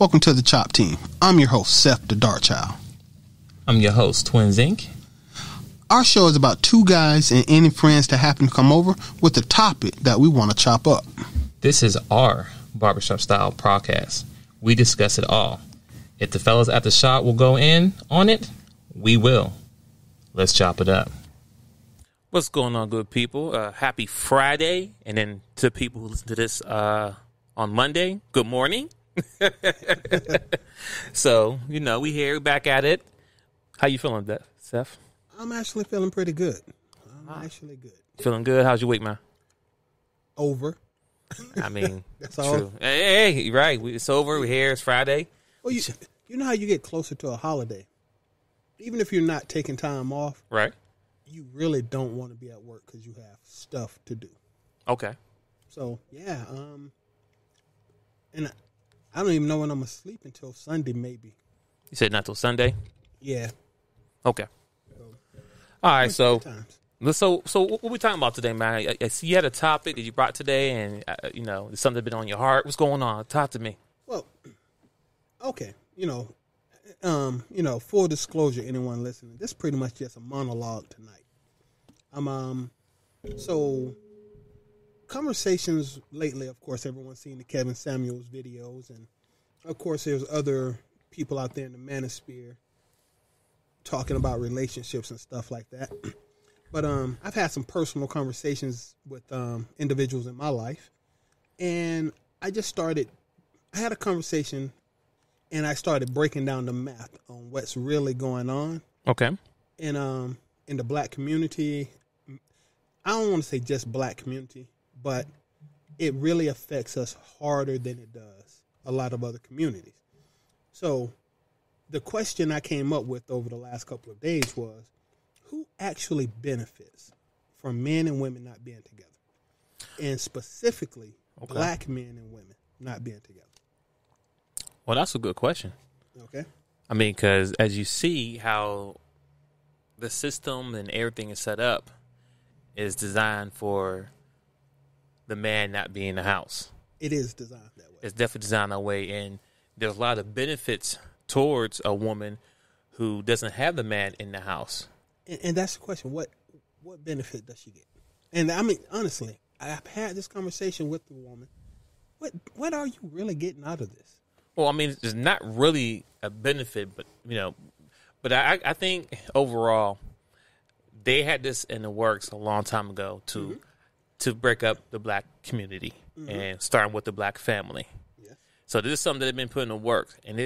Welcome to the Dachop team. I'm your host, Seth the Dart Child. I'm your host, twinsinc. Our show is about two guys and any friends that happen to come over with a topic that we want to chop up. This is our barbershop style podcast. We discuss it all. If the fellas at the shop will go in on it, we will. Let's chop it up. What's going on, good people? Happy Friday. And then to people who listen to this on Monday, good morning. So, we here, back at it. How you feeling, Seth? I'm actually feeling pretty good. Feeling good? How's your week, man? Over. I mean, That's true. all. Hey, right. It's over. We're here. It's Friday. Well, you know how you get closer to a holiday? Even if you're not taking time off, Right. you really don't want to be at work because you have stuff to do. Okay. So, yeah. And I don't even know when I'm going to sleep until Sunday, maybe. You said not till Sunday? Yeah. Okay. All right. So Times. what we talking about today, man? I see you had a topic that you brought today, and it's something that's been on your heart. What's going on? Talk to me. Well, okay. Full disclosure, anyone listening, this is pretty much just a monologue tonight. So conversations lately, of course, everyone's seen the Kevin Samuels videos, and of course, there's other people out there in the manosphere talking about relationships and stuff like that. But I've had some personal conversations with individuals in my life, and I had a conversation, and I started breaking down the math on what's really going on. Okay. In the black community. I don't want to say just black community, but it really affects us harder than it does a lot of other communities. So the question I came up with over the last couple of days was, who actually benefits from men and women not being together? And specifically, black men and women not being together. Well, that's a good question. Okay. I mean, because as you see how the system and everything is set up is designed for the man not being in the house. It is designed that way. It's definitely designed that way, and there's a lot of benefits towards a woman who doesn't have the man in the house. And that's the question. What benefit does she get? And I mean, honestly, I've had this conversation with the woman. What are you really getting out of this? Well, I mean, it's not really a benefit, but I think overall they had this in the works a long time ago to break up the black community and starting with the black family. Yeah. So this is something that they've been putting to work, and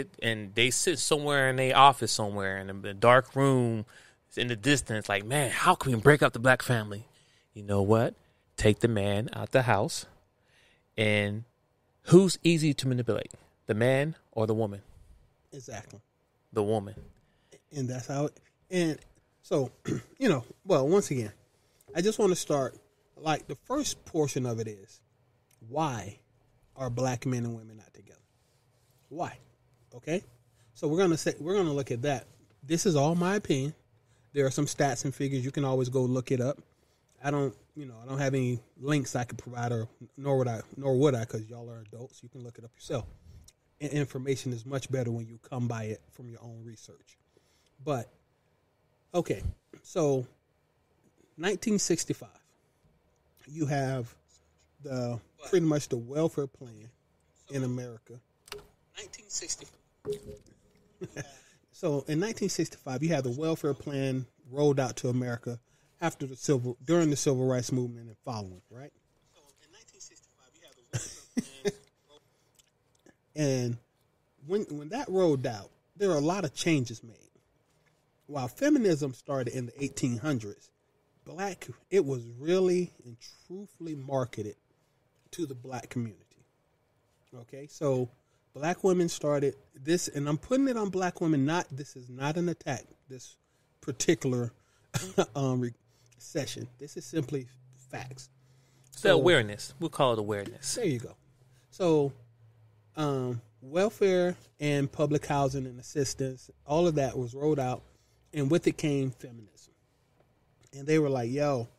they sit somewhere in their office somewhere in a dark room in the distance, like, man, how can we break up the black family? You know what? Take the man out the house, and who's easy to manipulate? The man or the woman? Exactly. The woman. And that's how and so, once again, I just want to start, like, the first portion of it is, why are black men and women not together? Why? Okay? So we're going to look at that. This is all my opinion. There are some stats and figures. You can always go look it up. I don't have any links I could provide, nor would I, because y'all are adults. You can look it up yourself. And information is much better when you come by it from your own research. But, okay, so 1965, you have pretty much the welfare plan in America. 1965. So in 1965, you have the welfare plan rolled out to America after during the civil rights movement and following, right? So in 1965, you have the welfare plan. And when that rolled out, there were a lot of changes made. While feminism started in the 1800s, it was really and truthfully marketed to the black community. Okay, so black women started this, and I'm putting it on black women. This is not an attack. This particular session. This is simply facts. So awareness. We'll call it awareness. There you go. So, welfare and public housing and assistance, all of that was rolled out, and with it came feminism. And they were like, yo,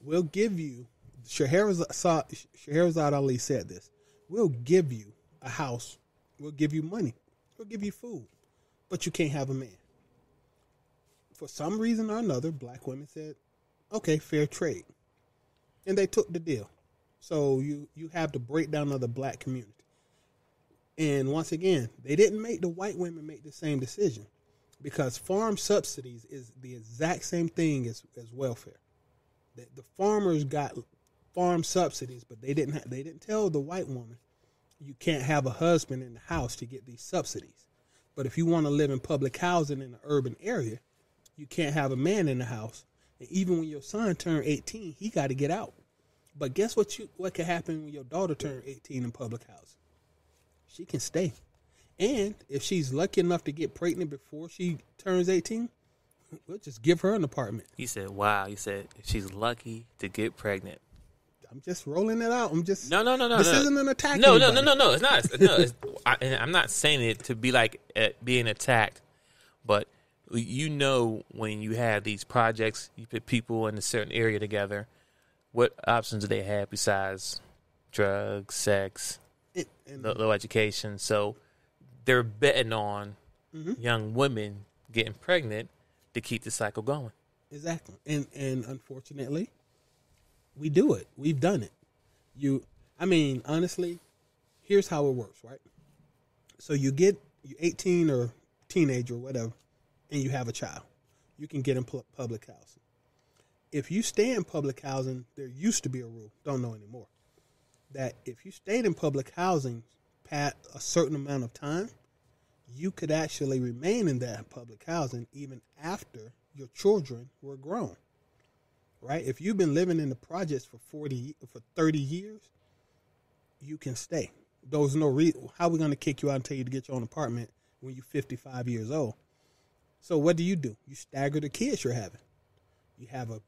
we'll give you, Scheherazade Ali said this, we'll give you a house We'll give you money. We'll give you food. But you can't have a man. For some reason or another, black women said, okay, fair trade. And they took the deal. So you have the breakdown of the black community. And once again, they didn't make the white women make the same decision, because farm subsidies is the exact same thing as welfare. The farmers got farm subsidies, but they didn't tell the white woman, you can't have a husband in the house to get these subsidies. But if you want to live in public housing in an urban area, you can't have a man in the house. And even when your son turned 18, he got to get out. But guess what could happen when your daughter turned 18 in public housing? She can stay. And if she's lucky enough to get pregnant before she turns 18, we'll just give her an apartment. He said, wow. He said, if she's lucky to get pregnant. I'm just rolling it out. I'm just... No. This isn't an attack. No. It's not. No, I'm not saying it to be like being attacked. But you know, when you have these projects, you put people in a certain area together, what options do they have besides drugs, sex, and low education? So they're betting on young women getting pregnant to keep the cycle going. Exactly. And unfortunately, we do it. We've done it. Honestly, here's how it works, right? So you're 18 or teenager or whatever, and you have a child. You can get in public housing. If you stay in public housing, there used to be a rule, don't know anymore, that if you stayed in public housing past a certain amount of time, you could actually remain in that public housing even after your children were grown. Right? If you've been living in the projects for 30 years, you can stay. There's no reason. How are we going to kick you out and tell you to get your own apartment when you're 55 years old? So what do? You stagger the kids you're having. You have a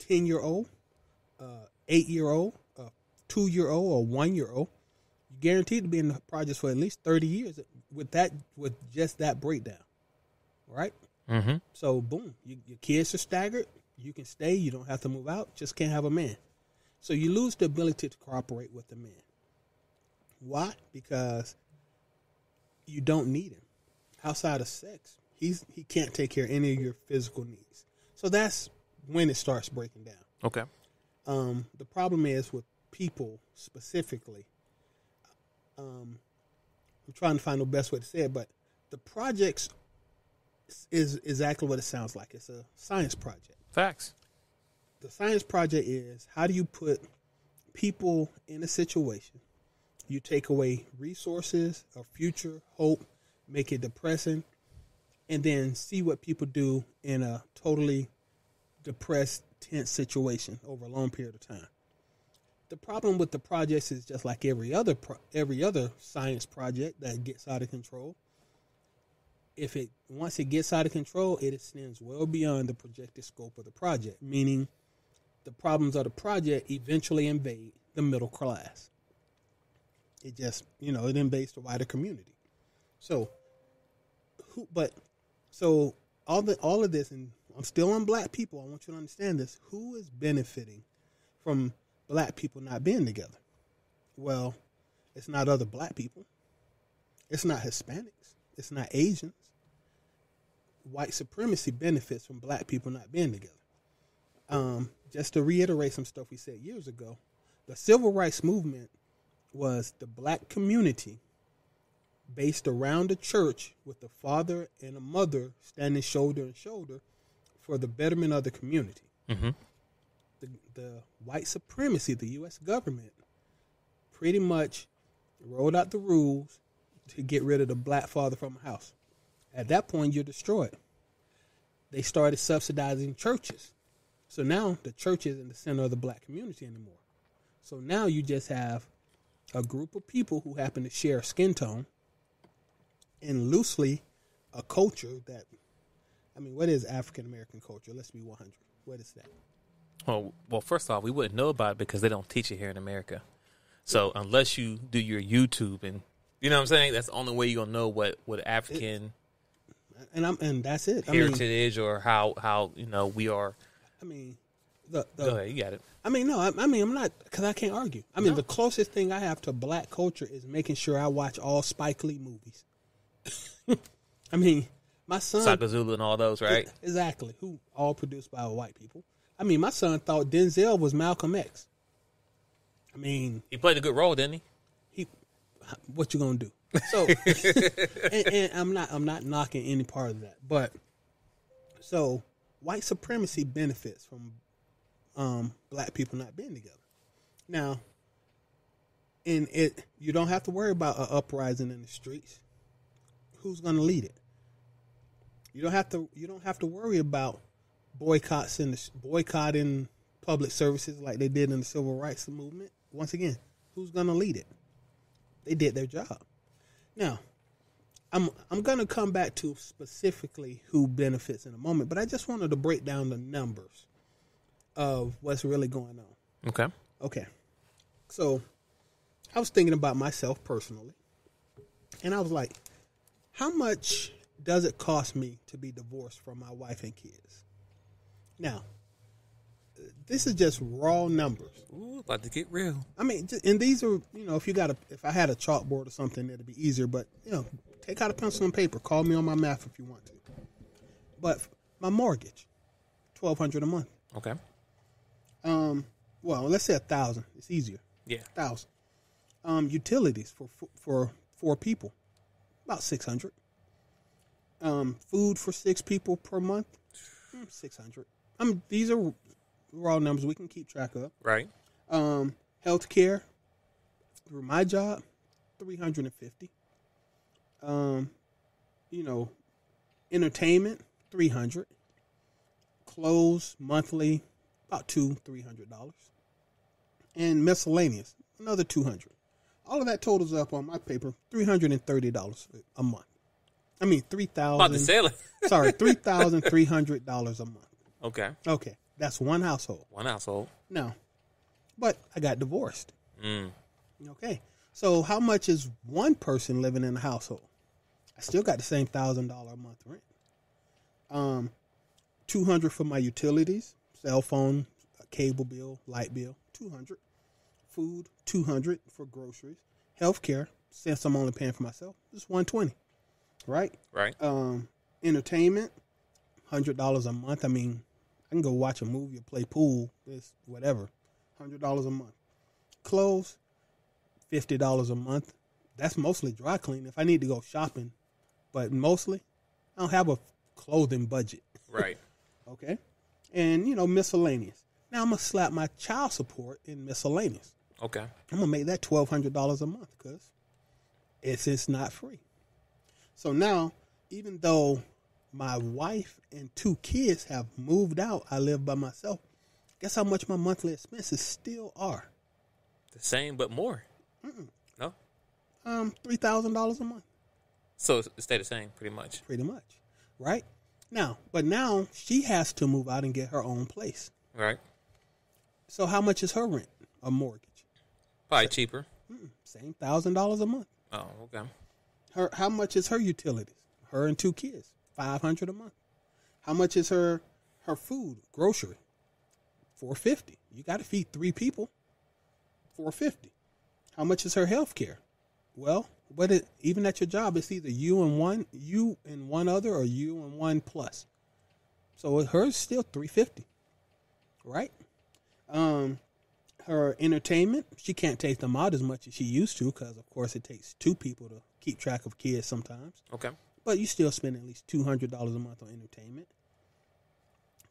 10-year-old, 8-year-old, a 2-year-old, or 1-year-old. You're guaranteed to be in the projects for at least 30 years with just that breakdown. Right? Mm-hmm. So boom, your kids are staggered. You can stay. You don't have to move out. Just can't have a man. So you lose the ability to cooperate with the man. Why? Because you don't need him. Outside of sex, he can't take care of any of your physical needs. So that's when it starts breaking down. Okay. The problem is with people specifically. I'm trying to find the best way to say it, but the projects is exactly what it sounds like. It's a science project. Facts. The science project is, how do you put people in a situation? You take away resources, a future, hope, make it depressing, and then see what people do in a totally depressed, tense situation over a long period of time. The problem with the projects is just like every other science project that gets out of control. Once it gets out of control, it extends well beyond the projected scope of the project, meaning the problems of the project eventually invade the middle class. It just, it invades the wider community. So, all of this, and I'm still on black people, I want you to understand this. Who is benefiting from black people not being together? Well, it's not other black people. It's not Hispanics. It's not Asians. White supremacy benefits from black people not being together. Just to reiterate some stuff we said years ago, the civil rights movement was the black community based around the church with a father and a mother standing shoulder to shoulder for the betterment of the community. Mm-hmm. The white supremacy, the U.S. government, pretty much rolled out the rules to get rid of the black father from the house. At that point, you're destroyed. They started subsidizing churches. So now the church is in the center of the black community anymore. So now you just have a group of people who happen to share skin tone and loosely a culture that, what is African American culture? Let's be 100. What is that? Well, first off, we wouldn't know about it because they don't teach it here in America. So unless you do your YouTube and, you know what I'm saying? That's the only way you're going to know what African and that's it. Heritage or how we are. Go ahead, you got it. I mean, no, I mean, I'm not, because I can't argue. I mean, the closest thing I have to black culture is making sure I watch all Spike Lee movies. I mean, my son... Saka Zulu and all those, right? Exactly. Who all produced by white people. I mean, my son thought Denzel was Malcolm X. I mean... He played a good role, didn't he? What you gonna do? So, and I'm not knocking any part of that, but so white supremacy benefits from black people not being together. Now, you don't have to worry about an uprising in the streets. Who's gonna lead it? You don't have to worry about boycotting public services like they did in the civil rights movement. Once again, who's gonna lead it? They did their job. Now, I'm going to come back to specifically who benefits in a moment, but I just wanted to break down the numbers of what's really going on. Okay. So, I was thinking about myself personally, and I was like, how much does it cost me to be divorced from my wife and kids? Now, this is just raw numbers. Ooh, about to get real. I mean, and these are, if I had a chalkboard or something, it'd be easier. But, take out a pencil and paper. Call me on my math if you want to. But my mortgage, $1,200 a month. Okay. Well, let's say $1,000. It's easier. Yeah. $1,000. Utilities for 4 people, about $600. Food for 6 people per month, $600. These are raw numbers we can keep track of. Right. Health care through my job, $350. Entertainment, $300. Clothes monthly, about $300. And miscellaneous, another $200. All of that totals up on my paper, $330 a month. I mean, $3,000. Sorry, $3,300 a month. Okay. That's one household. No. But I got divorced. Okay. So how much is one person living in a household? I still got the same $1,000 a month rent. $200 for my utilities, cell phone, cable bill, light bill, $200. Food, $200 for groceries. Healthcare, since I'm only paying for myself, just $120. Right. Entertainment, $100 a month. I mean, I can go watch a movie or play pool, this whatever, $100 a month. Clothes, $50 a month. That's mostly dry clean. If I need to go shopping, but mostly, I don't have a clothing budget. Right. Okay. And miscellaneous. Now I'm gonna slap my child support in miscellaneous. Okay. I'm gonna make that $1,200 a month because it's not free. So now, even though my wife and 2 kids have moved out, I live by myself. Guess how much my monthly expenses still are? The same, but more. No? $3,000 a month. So it stayed the same, pretty much. Pretty much, right? Now she has to move out and get her own place. Right. So how much is her rent, a mortgage? Probably cheaper. Same $1,000 a month. Oh, okay. How much is her utilities? Her and 2 kids, $500 a month. How much is her food, grocery? $450. You got to feed 3 people. $450. How much is her health care? Well, even at your job, it's either you and one other, or you and one plus. So hers still $350, right? Her entertainment, she can't take them out as much as she used to because, of course, it takes 2 people to keep track of kids sometimes. Okay. But you still spend at least $200 a month on entertainment.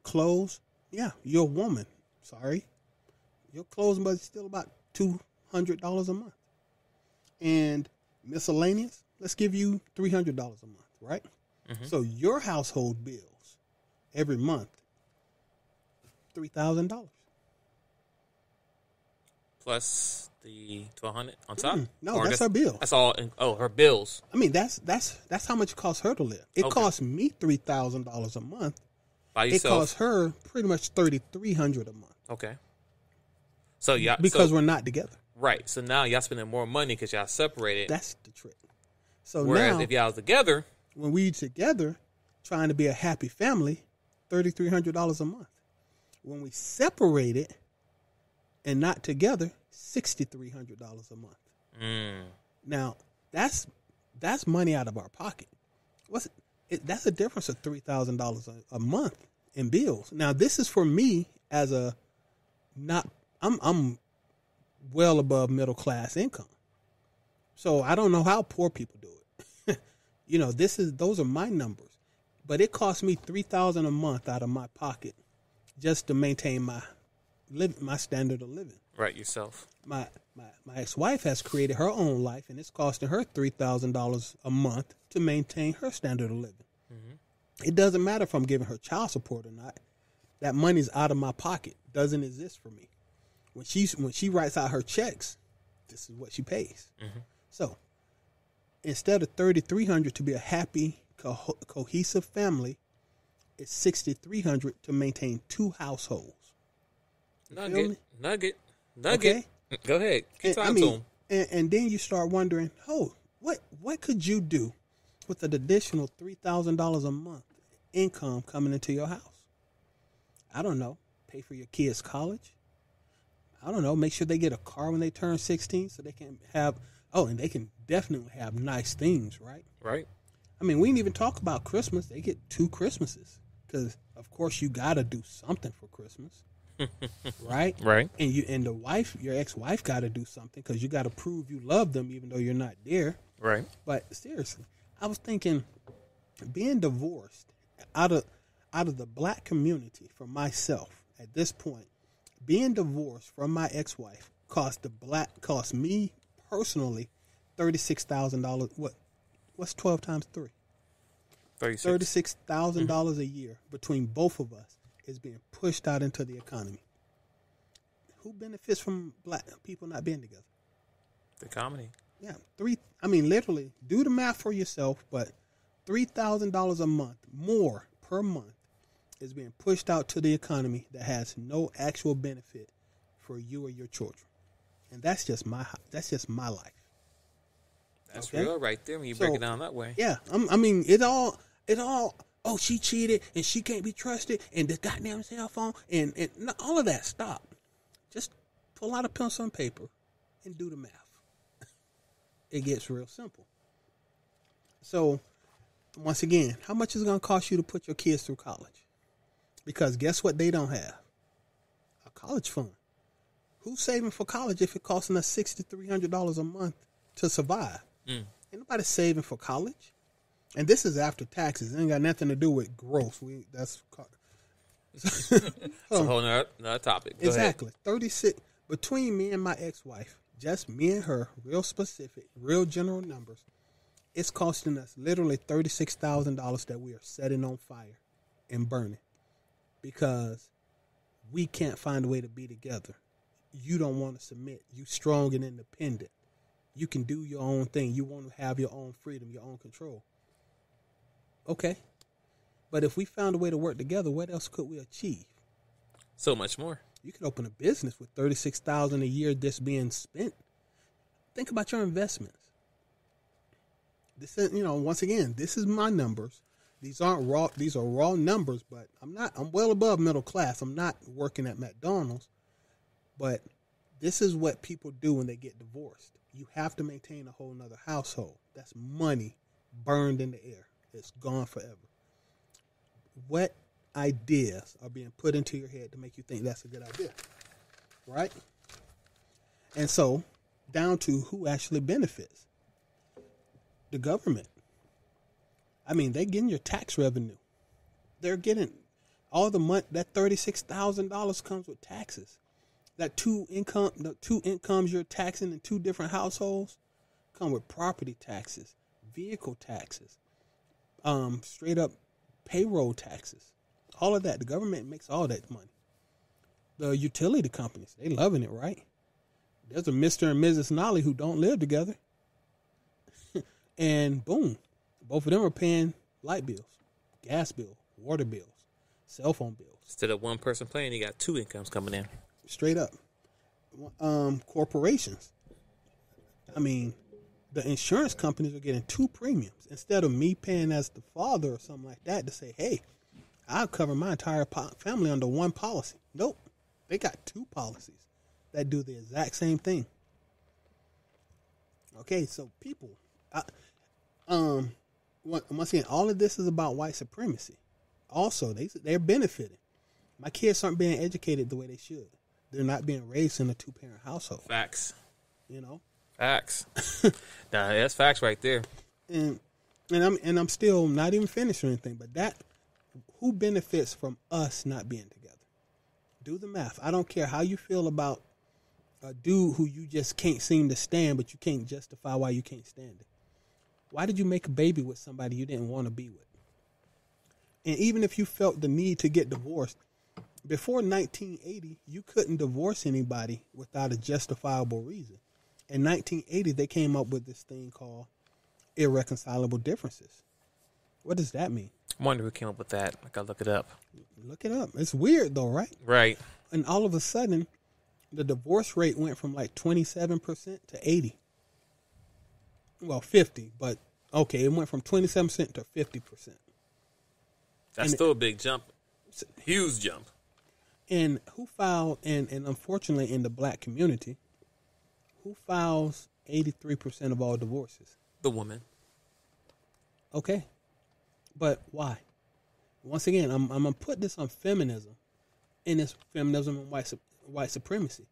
Clothes, yeah, you're a woman. Sorry. Your clothes budget is still about $200 a month. And miscellaneous, let's give you $300 a month, right? Mm-hmm. So your household bills every month, $3,000. Plus the $1,200 on top? No, that's her bill. That's all. Her bills. I mean, that's how much it costs her to live. It costs me $3,000 a month. By yourself. It costs her pretty much $3,300 a month. Okay. So yeah, because we're not together. Right. So now y'all spending more money because y'all separated. That's the trick. So whereas now, if y'all was together, when we together, trying to be a happy family, $3,300 a month. When we separated and not together, $6,300 a month. Now that's money out of our pocket. That's a difference of $3,000 a month in bills. Now this is for me as I'm well above middle class income, so I don't know how poor people do it. Those are my numbers, but it costs me $3,000 a month out of my pocket just to maintain my standard of living. Right, yourself. My ex-wife has created her own life, and it's costing her $3,000 a month to maintain her standard of living. It doesn't matter if I'm giving her child support or not. That money's out of my pocket. Doesn't exist for me. When she writes out her checks, this is what she pays. So instead of $3,300 to be a happy, cohesive family, it's $6,300 to maintain 2 households. Nugget. Okay? Go ahead. Keep talking to him. And then you start wondering, what could you do with an additional $3,000 a month income coming into your house? I don't know. Pay for your kids' college. I don't know. Make sure they get a car when they turn 16 so they can have, and they can definitely have nice things, right? Right. I mean, we didn't even talk about Christmas. They get 2 Christmases because, of course, you got to do something for Christmas. Right? Right. And your ex-wife got to do something because you got to prove you love them even though you're not there. Right. But seriously, I was thinking being divorced out of the black community for myself at this point, being divorced from my ex-wife cost me personally $36,000. What's 12 times 3? $36,000 a year between both of us is being pushed out into the economy. Who benefits from black people not being together? The economy. Yeah, literally, do the math for yourself, but $3,000 a month, more per month, is being pushed out to the economy that has no actual benefit for you or your children. And that's just my life. That's okay? real right there when you break it down that way. Yeah, it all, she cheated and she can't be trusted and the goddamn cell phone and all of that. Stop. Just pull out a pencil and paper and do the math. It gets real simple. So, once again, how much is it going to cost you to put your kids through college? Because guess what they don't have? A college fund. Who's saving for college if it costing us $6,300 a month to survive? Ain't nobody saving for college. And this is after taxes. It ain't got nothing to do with gross. That's a whole nother topic. Go exactly. ahead. 36 between me and my ex-wife, just me and her, real specific, real general numbers. It's costing us literally $36,000 that we are setting on fire and burning because we can't find a way to be together. You don't want to submit. You strong and independent. You can do your own thing. You want to have your own freedom, your own control. Okay. But if we found a way to work together, what else could we achieve? So much more. You could open a business with $36,000 a year that's being spent. Think about your investments. This is, once again, this is my numbers. These aren't raw. These are raw numbers, but I'm well above middle class. I'm not working at McDonald's, but this is what people do when they get divorced. You have to maintain a whole nother household. That's money burned in the air. It's gone forever. What ideas are being put into your head to make you think that's a good idea? Right? And so, down to who actually benefits. The government. They're getting your tax revenue. They're getting all the money. That $36,000 comes with taxes. The two incomes you're taxing in 2 different households come with property taxes, vehicle taxes, straight up payroll taxes. All of that. The government makes all that money. The utility companies, they loving it, right? There's a Mr. and Mrs. Nolly who don't live together. And boom, both of them are paying light bills, gas bills, water bills, cell phone bills. Instead of one person paying, you got 2 incomes coming in. Straight up. Corporations. The insurance companies are getting 2 premiums. Instead of me paying as the father or something like that to say, hey, I'll cover my entire family under one policy. Nope. They got two policies that do the exact same thing. Okay, so people, once again, all of this is about white supremacy. Also, they're benefiting. My kids aren't being educated the way they should. They're not being raised in a 2-parent household. Facts. You know? Facts. Nah, that's facts right there. And I'm still not even finished or anything, but who benefits from us not being together? Do the math. I don't care how you feel about a dude who you just can't seem to stand, but you can't justify why you can't stand it. Why did you make a baby with somebody you didn't want to be with? And even if you felt the need to get divorced, before 1980, you couldn't divorce anybody without a justifiable reason. In 1980, they came up with this thing called irreconcilable differences. What does that mean? I wonder who came up with that. I gotta look it up. Look it up. It's weird though, right? Right. And all of a sudden, the divorce rate went from like 27% to 80. Well, 50, but okay, it went from 27% to 50%. That's still a big jump. Huge jump. And who filed, and unfortunately in the black community, who files 83% of all divorces? The woman. Okay. But why? Once again, I'm going to put this on feminism, and it's feminism and white supremacy.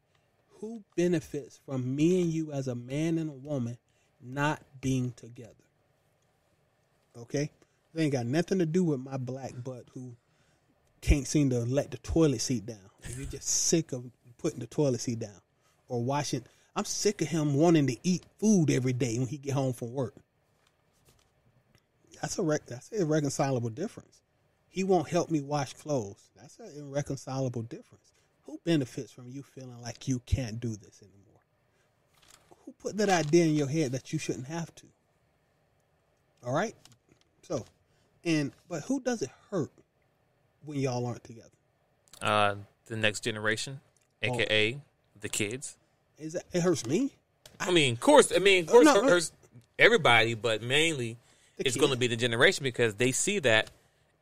Who benefits from me and you as a man and a woman not being together? Okay? It ain't got nothing to do with my black butt who can't seem to let the toilet seat down. You're just sick of putting the toilet seat down or washing. I'm sick of him wanting to eat food every day when he get home from work. That's an irreconcilable difference. He won't help me wash clothes. That's an irreconcilable difference. Who benefits from you feeling like you can't do this anymore? Who put that idea in your head that you shouldn't have to? All right? So, but who does it hurt when y'all aren't together? The next generation, aka the kids. It hurts me? Of course, it hurts everybody, but mainly it's going to be the generation because they see that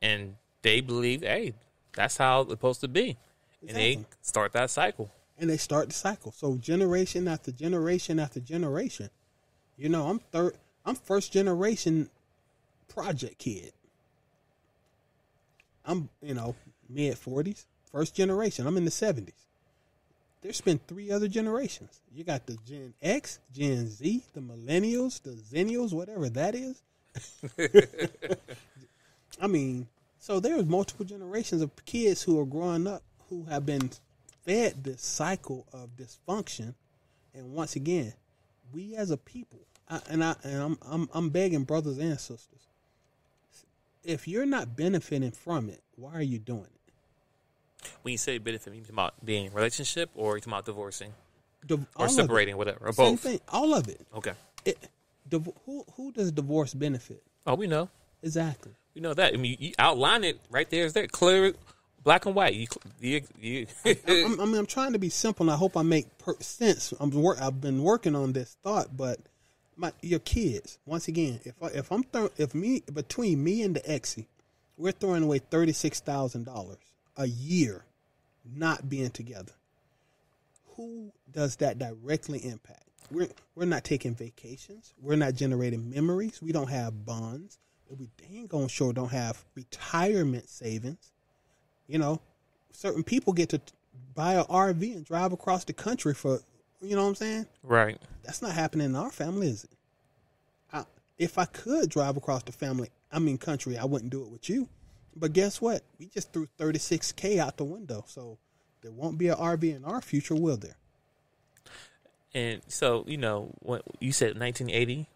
and they believe, hey, that's how it's supposed to be. Exactly. And they start that cycle. And they start the cycle. So generation after generation after generation. You know, I'm first generation project kid. I'm, mid-40s, first generation. I'm in the 70s. There's been 3 other generations. You got the Gen X, Gen Z, the Millennials, the Zennials, whatever that is. So there's multiple generations of kids who are growing up who have been fed this cycle of dysfunction. And once again, we as a people, I'm begging brothers and sisters, if you're not benefiting from it, why are you doing it? When you say benefit, you talking about being in a relationship or you talking about divorcing? Or separating, whatever, or Same both? thing, all of it. Okay. Who does divorce benefit? Oh, we know. Exactly. We know that. You outline it right there. Is there clear, black and white? I'm trying to be simple, and I hope I make sense. I've been working on this thought, but your kids. Once again, between me and the exy, we're throwing away $36,000 a year, not being together. Who does that directly impact? We're not taking vacations. We're not generating memories. We don't have bonds. We dang on sure don't have retirement savings. Certain people get to buy an RV and drive across the country for, you know what I'm saying? Right. That's not happening in our family, is it? If I could drive across the country, I wouldn't do it with you. But guess what? We just threw $36K out the window. So there won't be an RV in our future, will there? And so, when you said 1980,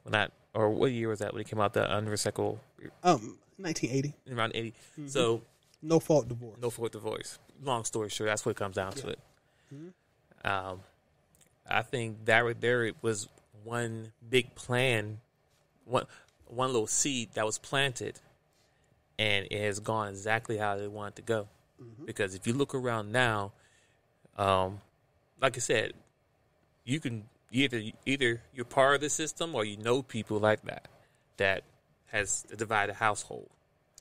or what year was that when it came out, the unrecyclable? 1980. Around 80. Mm-hmm. So. No fault divorce. No fault divorce. Long story short, that's what it comes down to it. Mm-hmm. I think that right there it was one big plan, one little seed that was planted, and it has gone exactly how they want it to go. Mm-hmm. Because if you look around now, like I said, you can either you're part of the system or you know people like that has a divided household.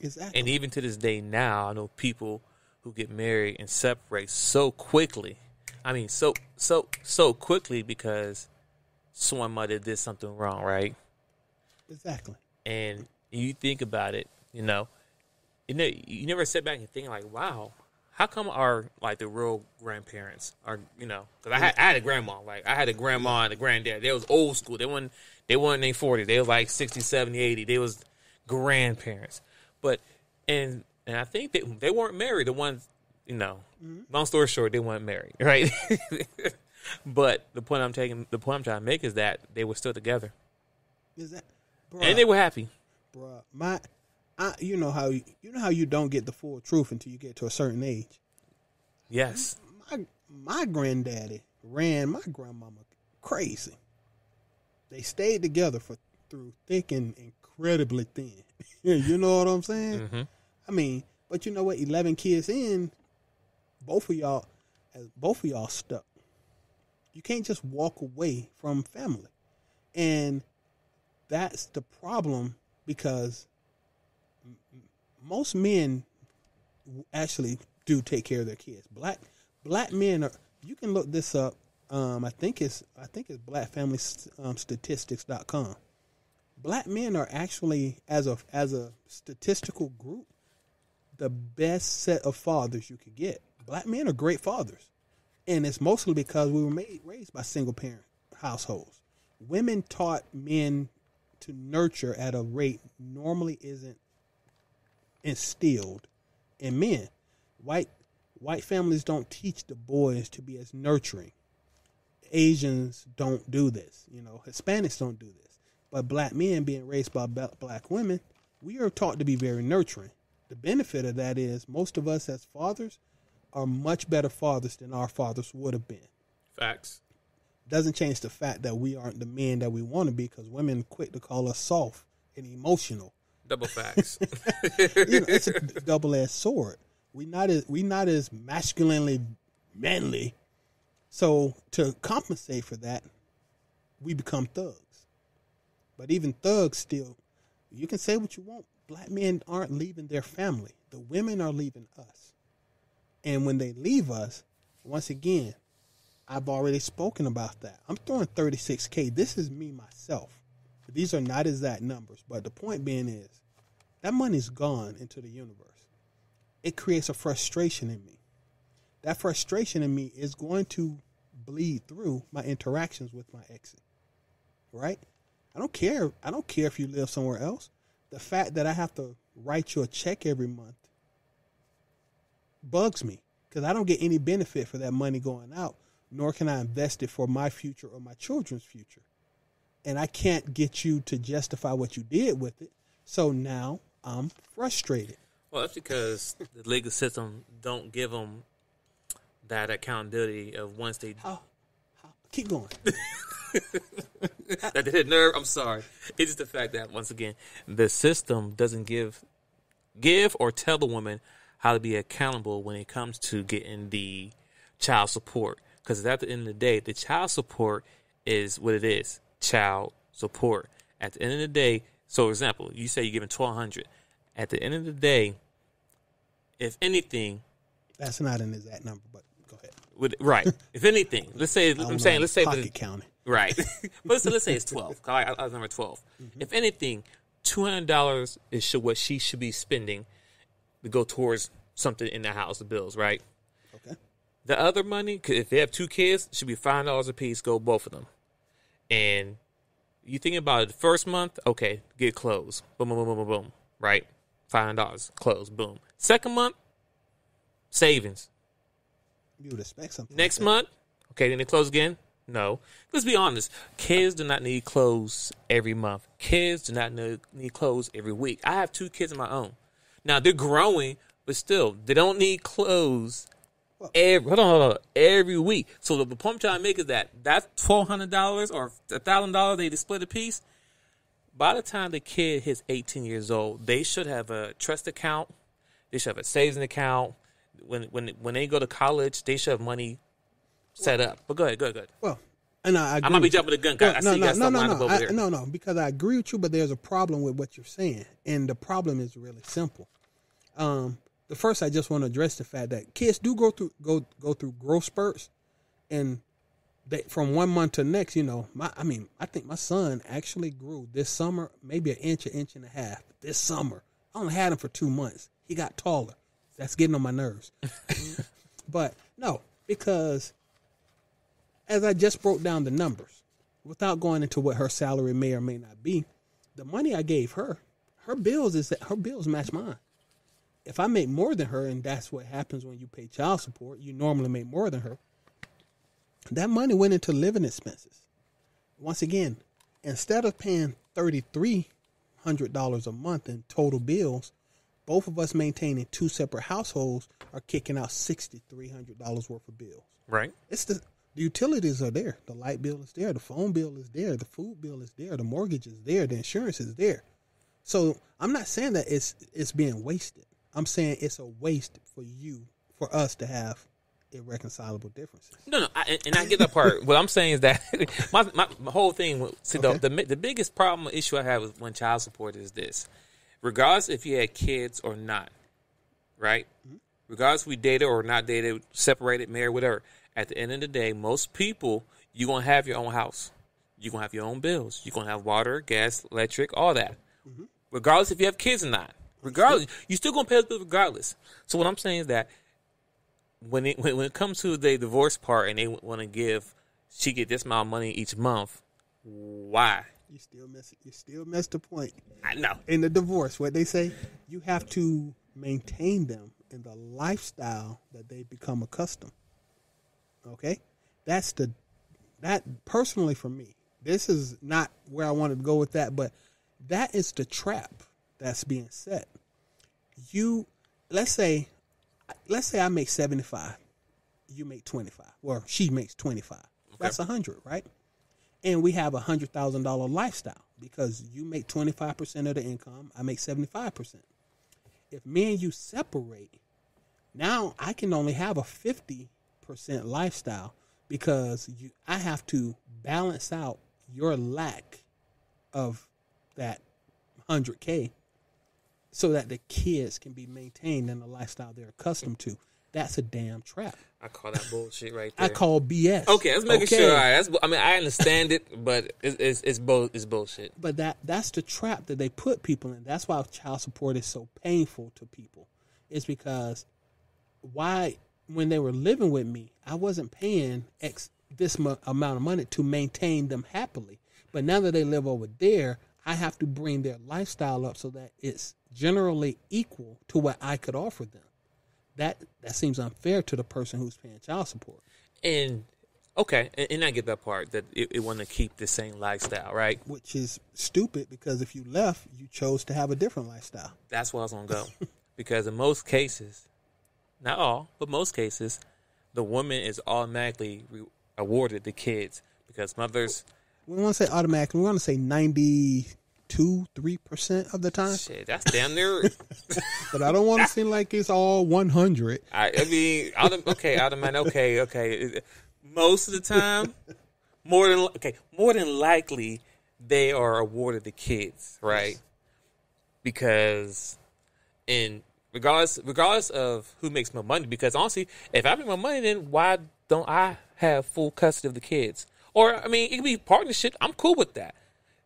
Exactly. And even to this day now, I know people who get married and separate so quickly. I mean, so quickly because someone might have did something wrong, right? Exactly. And you think about it, you never sit back and think like, wow, how come our like the real grandparents are, because I had a grandma, like I had a grandma and a granddad. They was old school. They weren't in their 40s. They was like 60, 70, 80. They was grandparents. But and I think they weren't married. The ones, long story short, they weren't married, right? But the point I'm trying to make is that they were still together. Is that, and they were happy, bruh. You know how you don't get the full truth until you get to a certain age. Yes. My granddaddy ran my grandmama crazy. They stayed together through thick and incredibly thin. You know what I'm saying? Mm-hmm. I mean, but you know what? 11 kids in, both of y'all stuck. You can't just walk away from family, and that's the problem because most men actually do take care of their kids. Black men are. You can look this up. I think it's blackfamilystatistics.com. Black men are actually, as a statistical group, the best set of fathers you could get. Black men are great fathers, and it's mostly because we were raised by single parent households. Women taught men to nurture at a rate normally isn't instilled in men. White families don't teach the boys to be as nurturing. Asians don't do this. Hispanics don't do this. But black men being raised by black women, we are taught to be very nurturing. The benefit of that is most of us as fathers are much better fathers than our fathers would have been. Facts. Doesn't change the fact that we aren't the men that we want to be because women quick to call us soft and emotional. Double facts. It's a double-edged sword. We not as masculinely manly. So to compensate for that, we become thugs. But even thugs still, you can say what you want. Black men aren't leaving their family. The women are leaving us. And when they leave us, once again, I've already spoken about that. I'm throwing $36K. This is me myself. These are not exact numbers, but the point being is that money's gone into the universe. It creates a frustration in me. That frustration in me is going to bleed through my interactions with my exes. Right? I don't care. I don't care if you live somewhere else. The fact that I have to write you a check every month bugs me because I don't get any benefit for that money going out, nor can I invest it for my future or my children's future. And I can't get you to justify what you did with it. So now I'm frustrated. Well, that's because the legal system don't give them that accountability of once they... Keep going. That hit nerve. I'm sorry. It's just the fact that once again, the system doesn't give or tell the woman how to be accountable when it comes to getting the child support. Because at the end of the day, the child support is what it is. Child support. At the end of the day, so for example, you say you're giving $1,200. At the end of the day, if anything, that's not an exact number, but go ahead. Right. If anything, let's say pocket counting. Right. But let's say it's 12. I was number 12. Mm-hmm. If anything, $200 is what she should be spending to go towards something in the house, the bills, right? Okay. The other money, if they have 2 kids, should be $5 a piece, go both of them. And you think about it, the first month, okay, get clothes. Boom, boom, boom, boom, boom, boom. Right? $5, clothes, boom. Second month, savings. You would expect something. Next month, okay, then they close again. No. Let's be honest. Kids do not need clothes every month. Kids do not need clothes every week. I have 2 kids of my own. Now, they're growing, but still, they don't need clothes every week. So the point I'm trying to make is that that's $1,200 or $1,000 they split a piece. By the time the kid hits 18 years old, they should have a trust account. They should have a savings account. When they go to college, they should have money set up. But go ahead. Well, And I agree might be with you. jumping the gun. 'Cause I see you got stuff lined up over there. No, because I agree with you, but there's a problem with what you're saying, and the problem is really simple. The first, I just want to address the fact that kids do go through growth spurts, and from 1 month to the next, I think my son actually grew this summer, maybe an inch and a half. This summer, I only had him for 2 months. He got taller. That's getting on my nerves. But no, because as I just broke down the numbers, without going into what her salary may or may not be, the money I gave her, her bills match mine. If I make more than her, and that's what happens when you pay child support, you normally make more than her. That money went into living expenses. Once again, instead of paying $3,300 a month in total bills, both of us maintaining 2 separate households are kicking out $6,300 worth of bills. Right. It's the utilities are there. The light bill is there. The phone bill is there. The food bill is there. The mortgage is there. The insurance is there. So I'm not saying that it's being wasted. I'm saying it's a waste for us to have irreconcilable differences. No, I get that part. What I'm saying is that my whole thing. See, Okay. the biggest problem issue I have with when child support is this: regardless if you had kids or not, right? Mm-hmm. Regardless if we dated or not dated, separated, married, whatever. At the end of the day, most people, you're gonna have your own house. You're gonna have your own bills. You're gonna have water, gas, electric, all that. Mm-hmm. Regardless if you have kids or not. Regardless, you're still gonna pay those bills regardless. So what I'm saying is that when it comes to the divorce part and they want to give, she get this amount of money each month, why? You still missed the point. I know. In the divorce, what they say, you have to maintain them in the lifestyle that they become accustomed. Okay? That personally for me, this is not where I wanted to go with that, but that is the trap that's being set. Let's say I make 75, you make 25, or she makes 25. Okay. That's 100, right? And we have $100,000 lifestyle because you make 25% of the income, I make 75%. If me and you separate, now I can only have a 50% lifestyle because I have to balance out your lack of that 100K so that the kids can be maintained in the lifestyle they're accustomed to. That's a damn trap. I call that bullshit right there. I call BS. Okay, let's make sure. All right, I understand it, but it's bullshit. But that's the trap that they put people in. That's why child support is so painful to people. It's because when they were living with me, I wasn't paying this amount of money to maintain them happily. But now that they live over there, I have to bring their lifestyle up so that it's generally equal to what I could offer them. That seems unfair to the person who's paying child support. And okay, and I get that part that it want to keep the same lifestyle, right? Which is stupid because if you left, you chose to have a different lifestyle. That's where I was gonna go, because in most cases, not all, but most cases, the woman is automatically awarded the kids because mothers. We want to say automatically. We want to say 92-3% of the time. Shit, that's damn near. But I don't want to seem like it's all 100. I mean, okay. Most of the time, more than likely, they are awarded the kids, right? Yes. Because, regardless of who makes more money, because honestly, if I make more money, then why don't I have full custody of the kids? Or, I mean, it could be partnership. I'm cool with that.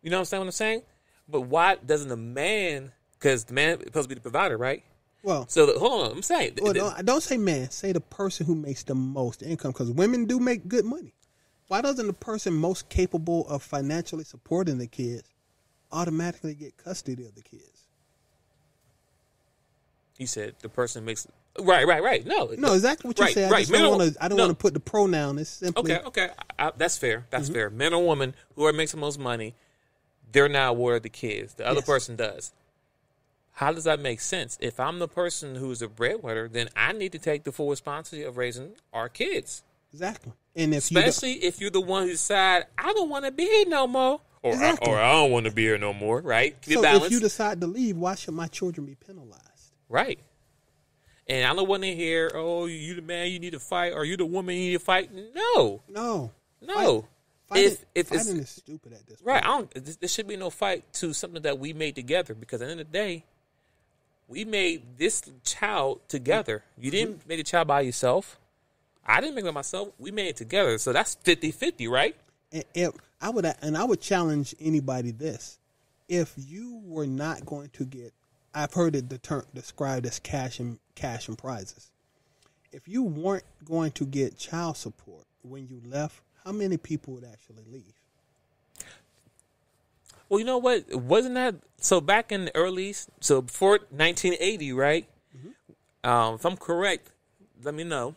You know what I'm saying? But why doesn't the man, because the man is supposed to be the provider, right? Well, so hold on, I'm saying. Well, don't say man. Say the person who makes the most income, because women do make good money. Why doesn't the person most capable of financially supporting the kids automatically get custody of the kids? You said the person makes right. No, exactly what you said. I don't want to put the pronoun. It's simply okay. That's fair. That's fair. Man or woman, whoever makes the most money, they're not awarded the kids. The other person does. How does that make sense? If I'm the person who's a breadwinner, then I need to take the full responsibility of raising our kids. Exactly. And especially if you're the one who decide I don't want to be here no more, or I don't want to be here no more, right? So if you decide to leave, why should my children be penalized? Right. And I don't want to hear, oh, you the man, you need to fight, or you the woman, you need to fight. No. Fighting it's is stupid at this point. right, I don't. There should be no fight to something that we made together, because at the end of the day, we made this child together. You didn't make the child by yourself. I didn't make it myself. We made it together. So that's 50-50, right? And I would challenge anybody this. If you were not going to get, I've heard it the term described as cash and prizes. If you weren't going to get child support when you left, how many people would actually leave? Well, you know what? Wasn't that so back in the early, so before 1980, right? Mm-hmm. If I'm correct, let me know.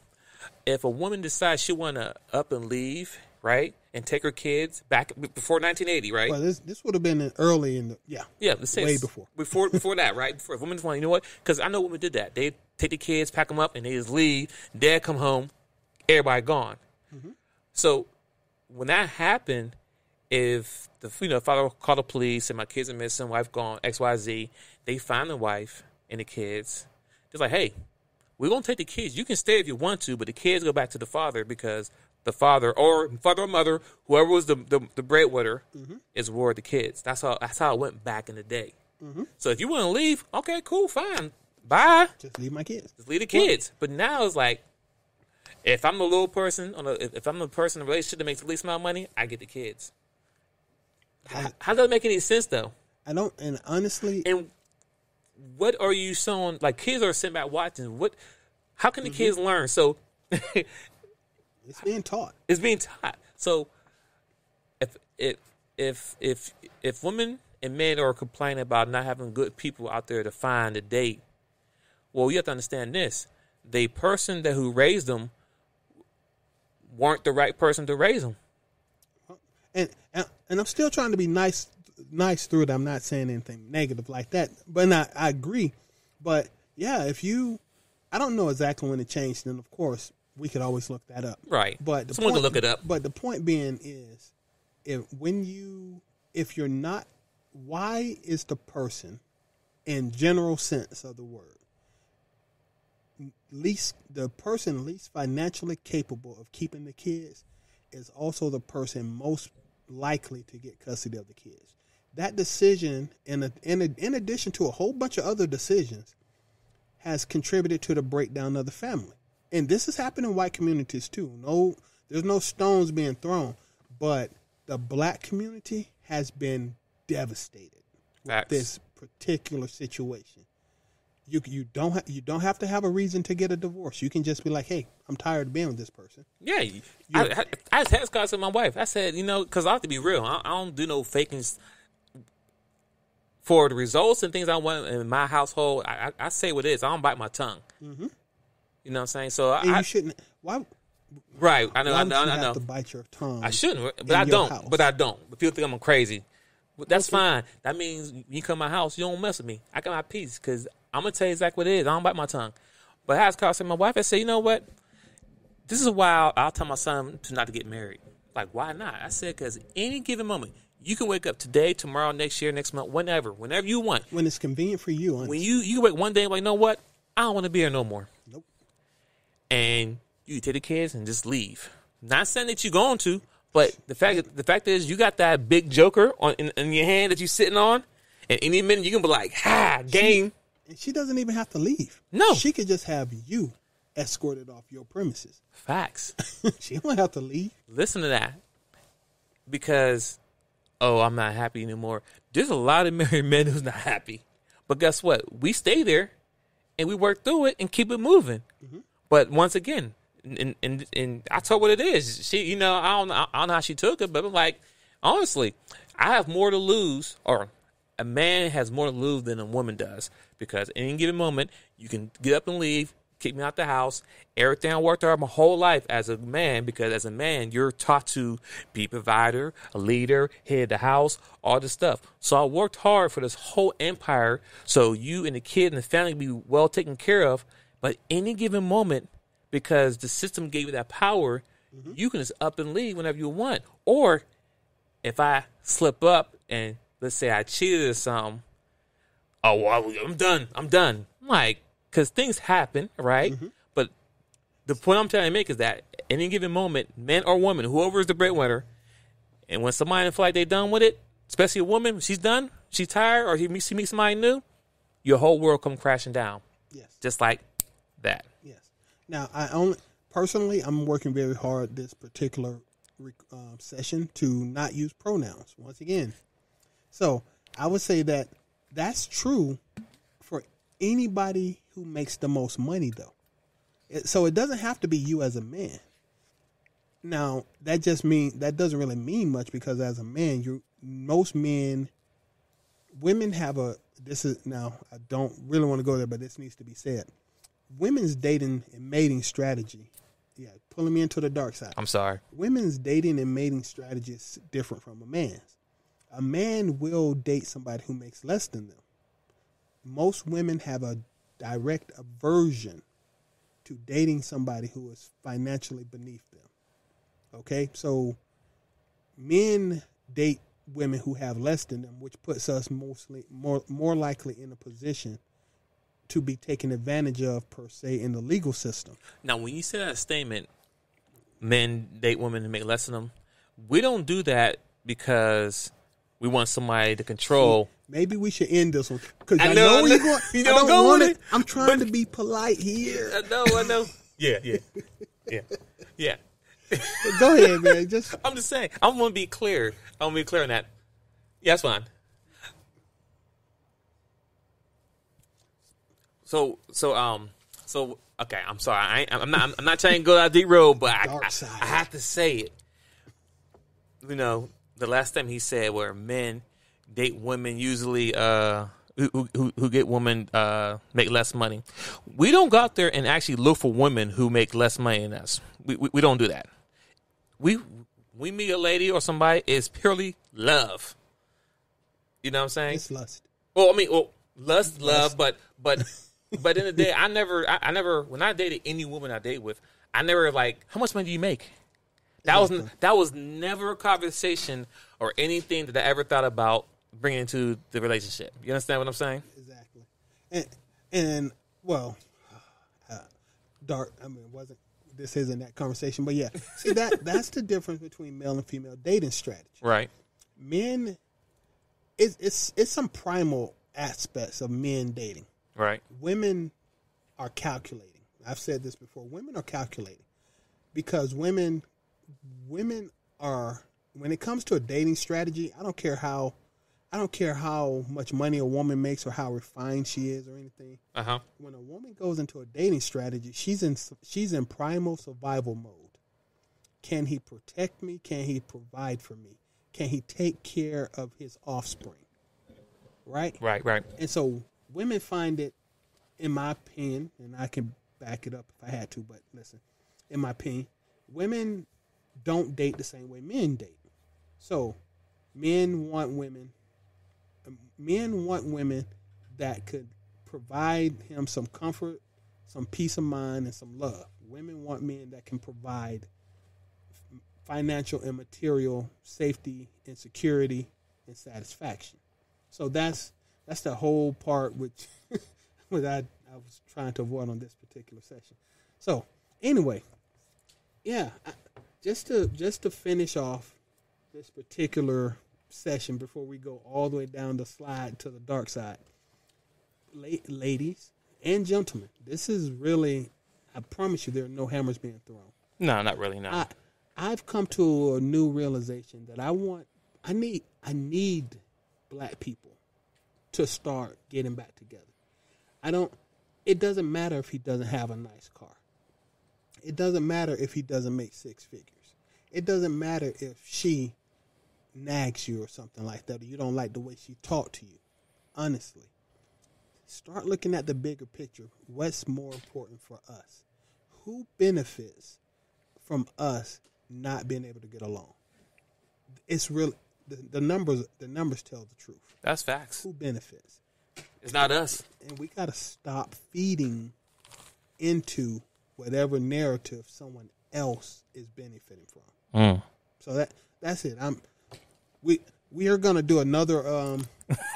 If a woman decides she want to up and leave, right, and take her kids back before 1980, right? Well, this would have been early in the way before that, right? Before women want, you know what? Because I know women did that. They take the kids, pack them up, and they just leave. Dad come home, everybody gone. Mm-hmm. So when that happened, if the father called the police and my kids are missing, wife gone, XYZ, they find the wife and the kids. They're like, hey, we're gonna take the kids. You can stay if you want to, but the kids go back to the father, because the father or mother, whoever was the breadwinner, is reward the kids. That's how it went back in the day. Mm-hmm. So if you want to leave, okay, cool, fine, bye. Just leave my kids. Just leave the kids. But now it's like, if I'm the little person if I'm the person in a relationship that makes the least amount of money, I get the kids. How does that make any sense, though? I don't, and honestly, and what are you showing? Like, kids are sitting back watching. How can the kids learn? So it's being taught. It's being taught. So if women and men are complaining about not having good people out there to find a date, well, you have to understand this: the person who raised them weren't the right person to raise them. And I'm still trying to be nice through it. I'm not saying anything negative like that. But I agree. But yeah, I don't know exactly when it changed, and of course we could always look that up. Right. But someone can look it up. But the point being is, if you're not, why is the person, in general sense of the word, the person least financially capable of keeping the kids is also the person most likely to get custody of the kids. That decision, in addition to a whole bunch of other decisions, has contributed to the breakdown of the family. And this has happened in white communities too. No, there's no stones being thrown, but the black community has been devastated with this particular situation. You don't have to have a reason to get a divorce. You can just be like, hey, I'm tired of being with this person. Yeah, I just had this conversation with my wife. I said, because I have to be real. I don't do no faking for the results and things I want in my household. I say what it is. I don't bite my tongue. Mm-hmm. You know what I'm saying? So you shouldn't. Why? Right. I know. Why I know. you I know. have to bite your tongue. I shouldn't, but I don't. House? But I don't. But people think I'm crazy. But that's fine. That means you come to my house, you don't mess with me. I got my peace, because I'm going to tell you exactly what it is. I don't bite my tongue. But I had a conversation with my wife. I said, you know what? This is why I'll tell my son not to get married. Like, why not? I said, because any given moment, you can wake up today, tomorrow, next year, next month, whenever you want. When it's convenient for you. Honestly. When you wake one day and like, you know what? I don't want to be here no more. Nope. And you take the kids and just leave. Not saying that you're going to, but the fact is you got that big joker in your hand that you're sitting on, and any minute you can be like, game. And she doesn't even have to leave. No. She could just have you escorted off your premises. Facts. She don't have to leave. Listen to that. Because, I'm not happy anymore. There's a lot of married men who's not happy. But guess what? We stay there, and we work through it and keep it moving. Mm-hmm. But once again, and I told what it is. She, I don't know how she took it, but I'm like, honestly, I have more to lose, or a man has more to lose than a woman does, because at any given moment, you can get up and leave, kick me out the house. Everything I worked hard my whole life as a man, because as a man, you're taught to be a provider, a leader, head of the house, all this stuff. So I worked hard for this whole empire, so you and the kid and the family can be well taken care of. But any given moment, because the system gave you that power, you can just up and leave whenever you want. Or if I slip up and let's say I cheated or something, I'm done. I'm like, because things happen, right? Mm-hmm. But the point I'm trying to make is that any given moment, man or woman, whoever is the breadwinner, And when somebody feel like they done with it, especially a woman, she's done, she's tired, or she meets somebody new, your whole world come crashing down. Yes. Just like that. Yes. Now, I'm working very hard this particular session to not use pronouns once again. So I would say that that's true for anybody who makes the most money, though. So it doesn't have to be you as a man. Now, that doesn't really mean much, because as a man, women have I don't really want to go there, but this needs to be said. Women's dating and mating strategy, pulling me into the dark side. I'm sorry. Women's dating and mating strategy is different from a man's. A man will date somebody who makes less than them. Most women have a direct aversion to dating somebody who is financially beneath them. Okay, so men date women who have less than them, which puts us more likely in a position to be taken advantage of, per se, in the legal system. Now, when you say that statement, men date women who make less than them, we don't do that because we want somebody to control. Maybe we should end this one, because I I know know you you're going. you I don't don't go want with it. I'm trying to be polite here. I know. Yeah. Go ahead, man. I'm just saying. I'm going to be clear. I'm going to be clear on that. Yeah, that's fine. So okay. I'm sorry. I'm not trying to go down deep road, but I have to say it. You know, the last time he said where men date women usually who get women make less money. We don't go out there and actually look for women who make less money than us. We don't do that. We meet a lady or somebody, it's purely love. You know what I'm saying? It's lust. Well, lust, love, but in the day, I never when I dated any woman I date with, I never like, how much money do you make? That was never a conversation or anything that I ever thought about bringing into the relationship. You understand what I'm saying? Exactly. And well, dark. I mean, this isn't that conversation, but yeah. See, that's the difference between male and female dating strategy. Right. Men, it's some primal aspects of men dating. Right. Women are calculating. I've said this before. Women are calculating because women are, when it comes to a dating strategy, I don't care how much money a woman makes or how refined she is or anything. Uh-huh. When a woman goes into a dating strategy, she's in primal survival mode. Can he protect me? Can he provide for me? Can he take care of his offspring? Right? Right. And so women find it, in my opinion, and I can back it up if I had to, but listen, in my opinion, women don't date the same way men date. So men want women that could provide him some comfort, some peace of mind, and some love. Women want men that can provide financial and material safety and security and satisfaction. So that's the whole part which I was trying to avoid on this particular session. So anyway, yeah, just to finish off this particular session before we go all the way down the slide to the dark side, ladies and gentlemen, this is really, I promise you, there are no hammers being thrown. No, not really. No. I've come to a new realization that I need black people to start getting back together. It doesn't matter if he doesn't have a nice car. It doesn't matter if he doesn't make six figures. It doesn't matter if she nags you or something like that, or you don't like the way she talked to you. Honestly, start looking at the bigger picture. What's more important for us? Who benefits from us not being able to get along? It's really the numbers tell the truth. That's facts. Who benefits? It's not us. And we got to stop feeding into whatever narrative someone else is benefiting from. So that's it. We are going to do another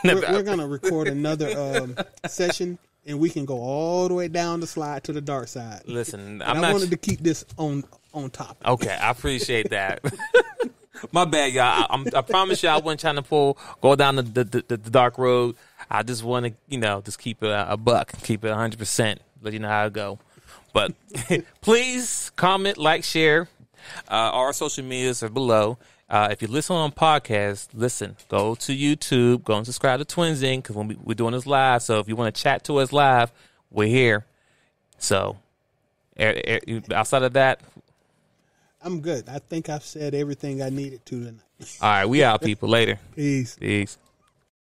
we're going to record another session, and we can go all the way down the slide to the dark side. Listen, I wanted to keep this on topic. Okay, I appreciate that. My bad, y'all. I promise you I wasn't trying to go down the dark road. I just want to, just keep it a buck, keep it 100%, let you know how it go. But please comment, like, share. Our social medias are below. If you listen on podcast, go to YouTube, go and subscribe to twinsinc because we're doing this live. So if you want to chat to us live, we're here. So outside of that, I'm good. I think I've said everything I needed to tonight. All right, we out, people. Later. Peace. Peace.